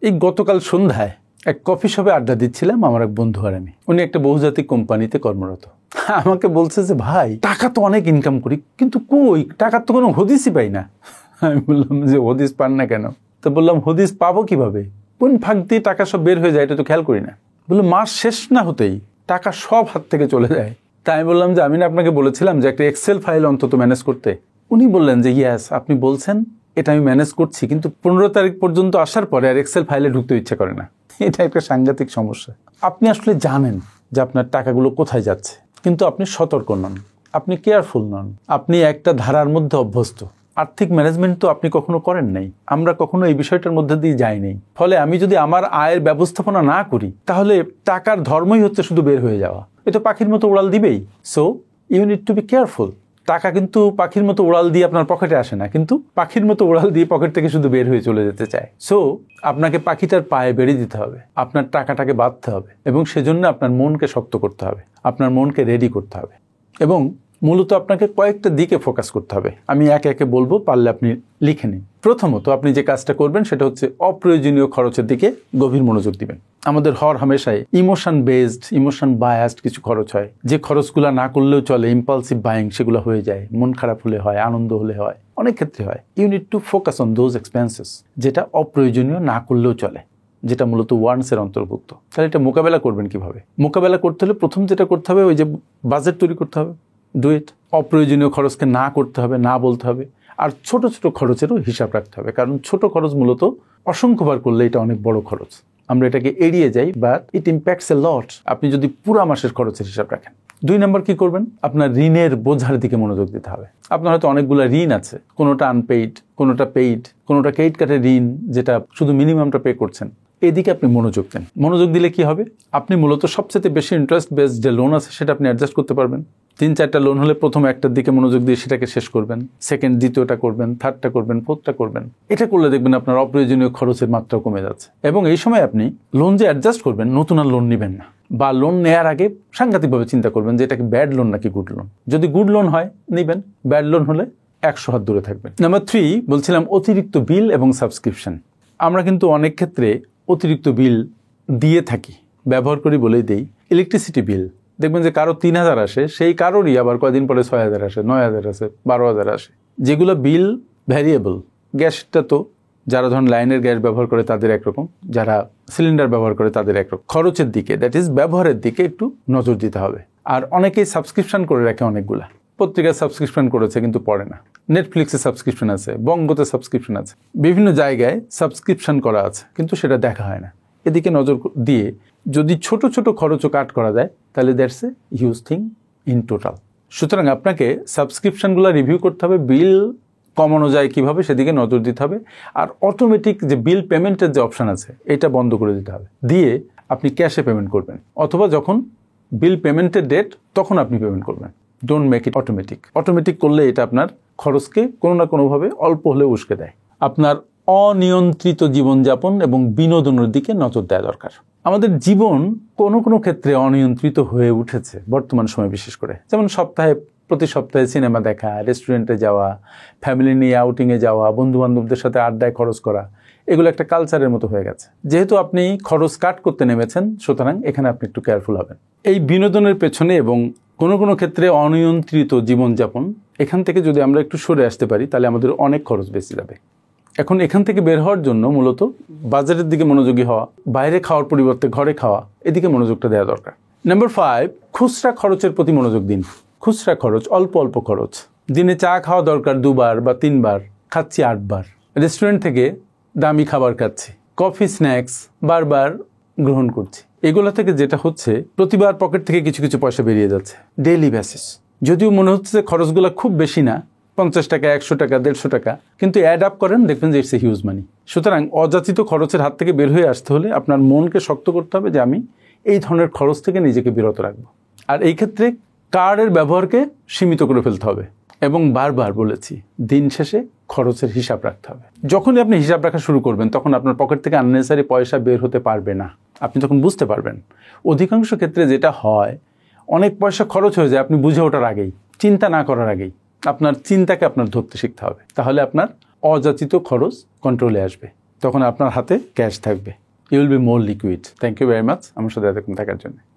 এই গতকাল সন্ধ্যায় এক কফি শপে আড্ডা দিচ্ছিলাম আমার এক বন্ধু আর আমি। উনি একটা বহুজাতিক কোম্পানিতে কর্মরত। আমাকে বলছে যে ভাই টাকা তো অনেক ইনকাম করি, কিন্তু কই টাকার তো কোনো হদিসই পাই না। আমি বললাম যে হদিস পান না কেন? তো বললাম হদিস পাবো কিভাবে, কোন ফাঁক দিয়ে টাকা সব বের হয়ে যায় এটা তো খেয়াল করি না। বললো মাস শেষ না হতেই টাকা সব হাত থেকে চলে যায়। তাই আমি বললাম যে আমি না আপনাকে বলেছিলাম যে একটা এক্সেল ফাইল অন্তত ম্যানেজ করতে। উনি বললেন যে ইয়াস আপনি বলছেন, এটা আমি ম্যানেজ করছি, কিন্তু 15 তারিখ পর্যন্ত আসার পরে আর এক্সেল ফাইলে ঢুকতে ইচ্ছে করে না। এটা একটা সাংঘাতিক সমস্যা। আপনি আসলে জানেন যে আপনার টাকাগুলো কোথায় যাচ্ছে, কিন্তু আপনি সতর্ক নন, আপনি কেয়ারফুল নন, আপনি একটা ধারার মধ্যে অভ্যস্ত। আর্থিক ম্যানেজমেন্ট তো আপনি কখনো করেন নাই, আমরা কখনো এই বিষয়টার মধ্যে দিয়ে যাই নাই। ফলে আমি যদি আমার আয়ের ব্যবস্থাপনা না করি তাহলে টাকার ধর্মই হচ্ছে শুধু বের হয়ে যাওয়া। এটা পাখির মতো উড়াল দিবেই। So you need to be careful. টাকা কিন্তু পাখির মতো উড়াল দিয়ে আপনার পকেটে আসে না, কিন্তু পাখির মতো উড়াল দিয়ে পকেট থেকে শুধু বের হয়ে চলে যেতে চায়। সো আপনাকে পাখিটার পায়ে বেড়ে দিতে হবে, আপনার টাকাটাকে বাঁধতে হবে, এবং সেজন্য আপনার মনকে শক্ত করতে হবে, আপনার মনকে রেডি করতে হবে, এবং মূলত আপনাকে কয়েকটা দিকে ফোকাস করতে হবে। আমি একে একে বলবো, পারলে আপনি লিখে নিন। প্রথমত আপনি যে কাজটা করবেন সেটা হচ্ছে অপ্রয়োজনীয় খরচের দিকে গভীর মনোযোগ দিবেন। আমাদের হামেশাই ইমোশন বেসড, ইমোশন বায়াসড কিছু খরচ হয়, যে খরচগুলো না করলেও চলে, ইম্পালসিভ বাইং, সেগুলো হয়ে যায়। মন খারাপ হলে হয়, আনন্দ হলে হয়, অনেক ক্ষেত্রে হয়। You need to focus on those expenses, যেটা অপ্রয়োজনীয়, না করলেও চলে, যেটা মূলত ওয়ান্টসের অন্তর্ভুক্ত। তাহলে এটা মোকাবেলা করবেন কিভাবে? মোকাবেলা করতে হলে প্রথম যেটা করতে হবে, ওই যে বাজেট তৈরি করতে হবে। Do it. অপ্রয়োজনীয় খরচকে না করতে হবে, না বলতে হবে। আর ছোট ছোট খরচেরও হিসাব রাখতে হবে, কারণ ছোট খরচ মূলত অসংখ্যবার করলে এটা অনেক বড় খরচ। আমরা এটাকে এড়িয়ে যাই, বাট ইট ইম্প্যাক্টস এ লট আপনি যদি পুরো মাসের খরচের হিসাব রাখেন। 2 নম্বর কি করবেন? আপনার ঋণের বোঝার দিকে মনোযোগ দিতে হবে। আপনার হয়তো অনেকগুলো ঋণ আছে, কোনোটা আনপেইড, কোনোটা পেইড, কোনোটা ক্রেডিট কার্ডের ঋণ যেটা শুধু মিনিমামটা পে করছেন। এদিকে আপনি মনোযোগ দেন। মনোযোগ দিলে কি হবে? আপনি মূলত সবচেয়ে বেশি ইন্টারেস্ট বেসড যে লোন আছে সেটা আপনি অ্যাডজাস্ট করতে পারবেন। 3-4টা লোন হলে প্রথম একটার দিকে মনোযোগ দিয়ে সেটাকে শেষ করবেন, সেকেন্ড দ্বিতীয়টা করবেন, থার্ডটা করবেন, ফোর্থটা করবেন। এটা করলে দেখবেন আপনার অপ্রয়োজনীয় খরচের মাত্রা কমে যাচ্ছে। এবং এই সময় আপনি লোন যে অ্যাডজাস্ট করবেন, নতুন আর লোন নেবেন না, বা লোন নেওয়ার আগে সাংঘাতিকভাবে চিন্তা করবেন যে এটা কি ব্যাড লোন নাকি গুড লোন। যদি গুড লোন হয় নেবেন, ব্যাড লোন হলে 100 হাত দূরে থাকবেন। নাম্বার 3 বলছিলাম অতিরিক্ত বিল এবং সাবস্ক্রিপশন। আমরা কিন্তু অনেক ক্ষেত্রে অতিরিক্ত বিল দিয়ে থাকি, ব্যবহার করি বলেই দেই। ইলেকট্রিসিটি বিল দেখবেন যে কারো 3000 আসে, সেই কারোরই আবার কয়েকদিন পরে 6000 আসে, 9000 আসে, 12000 আসে। যেগুলো বিল ভ্যারিয়েবল। গ্যাসটা তো যারা ধরুন লাইনের গ্যাস ব্যবহার করে তাদের একরকম, যারা সিলিন্ডার ব্যবহার করে তাদের একরকম। খরচের দিকে, দ্যাট ইজ ব্যবহারের দিকে একটু নজর দিতে হবে। আর অনেকেই সাবস্ক্রিপশন করে রাখে, অনেকগুলা পত্রিকার সাবস্ক্রিপশন করেছে কিন্তু পড়ে না। নেটফ্লিক্সে সাবস্ক্রিপশন আছে, বঙ্গতে সাবস্ক্রিপশন আছে, বিভিন্ন জায়গায় সাবস্ক্রিপশন করা আছে, কিন্তু সেটা দেখা হয় না। এদিকে নজর দিয়ে যদি ছোট ছোট খরচও কাট করা যায় তাহলে that's a huge thing in total. সুতরাং আপনাকে সাবস্ক্রিপশনগুলো রিভিউ করতে হবে, বিল কমানো যায় কিভাবে সেদিকে নজর দিতে হবে। আর অটোমেটিক যে বিল পেমেন্টের যে অপশান আছে এটা বন্ধ করে দিতে হবে, দিয়ে আপনি ক্যাশে পেমেন্ট করবেন, অথবা যখন বিল পেমেন্টের ডেট তখন আপনি পেমেন্ট করবেন। Don't make it automatic. Automatic করলে এটা আপনার খরচকে কোনো না কোনোভাবে অল্প হলেও উস্কে দেয়। আপনার অনিয়ন্ত্রিত জীবনযাপন এবং বিনোদনের দিকে নজর দেওয়া দরকার। আমাদের জীবন কোনো কোনো ক্ষেত্রে অনিয়ন্ত্রিত হয়ে উঠেছে বর্তমান সময়, বিশেষ করে যেমন প্রতি সপ্তাহে সিনেমা দেখা, রেস্টুরেন্টে যাওয়া, ফ্যামিলি নিয়ে আউটিংয়ে যাওয়া, বন্ধুবান্ধবদের সাথে আড্ডায় খরচ করা, এগুলো একটা কালচারের মতো হয়ে গেছে। যেহেতু আপনি খরচ কাট করতে নেমেছেন, সুতরাং এখানে আপনি একটু কেয়ারফুল হবেন। এই বিনোদনের পেছনে এবং কোনো কোনো ক্ষেত্রে অনিয়ন্ত্রিত জীবনযাপন, এখান থেকে যদি আমরা একটু সরে আসতে পারি তাহলে আমাদের অনেক খরচ বেঁচে যাবে। এখন এখান থেকে বের হওয়ার জন্য মূলত বাজারের দিকে মনোযোগী হওয়া, বাইরে খাওয়ার পরিবর্তে ঘরে খাওয়া, এদিকে মনোযোগটা দেওয়া দরকার। নাম্বার 5, খুচরা খরচের প্রতি মনোযোগ দিন। খুচরা খরচ, অল্প অল্প খরচ। দিনে চা খাওয়া দরকার 2 বার বা 3 বার, খাচ্ছি 8 বার। রেস্টুরেন্ট থেকে দামি খাবার খাচ্ছি, কফি, স্ন্যাক্স বারবার গ্রহণ করছি। এগুলো থেকে যেটা হচ্ছে, প্রতিবার পকেট থেকে কিছু কিছু পয়সা বেরিয়ে যাচ্ছে ডেইলি বেসিস। যদিও মনে হচ্ছে যে খরচগুলো খুব বেশি না, 50 টাকা, 100 টাকা, 150 টাকা, কিন্তু অ্যাড আপ করেন দেখবেন যে ইটস এ হিউজ মানি। সুতরাং অযাচিত খরচের হাত থেকে বের হয়ে আসতে হলে আপনার মনকে শক্ত করতে হবে যে আমি এই ধরনের খরচ থেকে নিজেকে বিরত রাখবো। আর এই ক্ষেত্রে কার্ডের ব্যবহারকে সীমিত করে ফেলতে হবে, এবং বারবার বলেছি দিন শেষে খরচের হিসাব রাখতে হবে। যখনই আপনি হিসাব রাখা শুরু করবেন তখন আপনার পকেট থেকে আননেসারি পয়সা বের হতে পারবে না, আপনি তখন বুঝতে পারবেন। অধিকাংশ ক্ষেত্রে যেটা হয়, অনেক পয়সা খরচ হয়ে যায় আপনি বুঝে ওঠার আগেই, চিন্তা না করার আগেই। আপনার চিন্তাকে আপনার ধরতে শিখতে হবে, তাহলে আপনার অযাচিত খরচ কন্ট্রোলে আসবে। তখন আপনার হাতে ক্যাশ থাকবে। You will be more liquid. Thank you very much আমার সাথে এতক্ষণ থাকার জন্য।